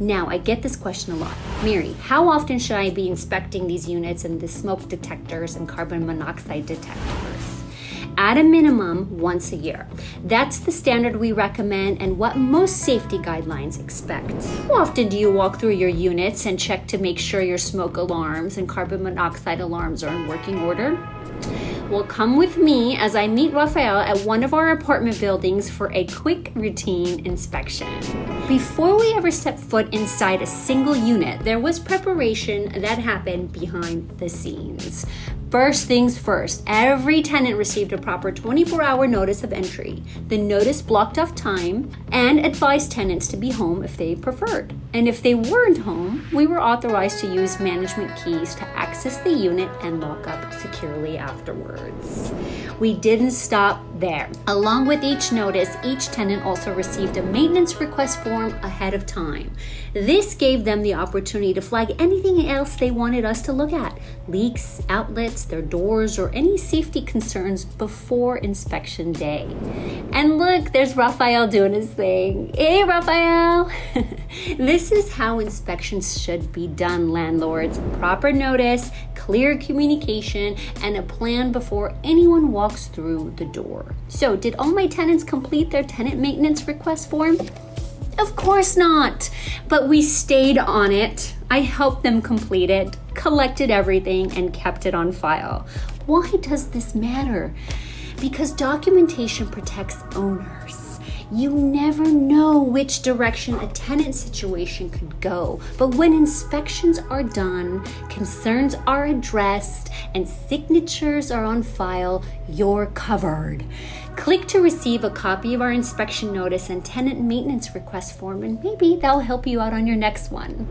Now, I get this question a lot. Mary, how often should I be inspecting these units and the smoke detectors and carbon monoxide detectors? At a minimum, once a year. That's the standard we recommend and what most safety guidelines expect. How often do you walk through your units and check to make sure your smoke alarms and carbon monoxide alarms are in working order? Well, come with me as I meet Rafael at one of our apartment buildings for a quick routine inspection. Before we ever stepped foot inside a single unit, there was preparation that happened behind the scenes. First things first, every tenant received a proper 24-hour notice of entry. The notice blocked off time and advised tenants to be home if they preferred. And if they weren't home, we were authorized to use management keys to access the unit and lock up securely afterwards. We didn't stop there. Along with each notice, each tenant also received a maintenance request form ahead of time. This gave them the opportunity to flag anything else they wanted us to look at: leaks, outlets, their doors, or any safety concerns before inspection day. And look, there's Rafael doing his thing. Hey, Rafael! This is how inspections should be done, landlords. Proper notice, clear communication, and a plan before anyone walks through the door. So, did all my tenants complete their tenant maintenance request form? Of course not, but we stayed on it. I helped them complete it, collected everything, and kept it on file. Why does this matter? Because documentation protects owners. You never know which direction a tenant situation could go, but when inspections are done, concerns are addressed, and signatures are on file, you're covered. Click to receive a copy of our inspection notice and tenant maintenance request form, and maybe that'll help you out on your next one.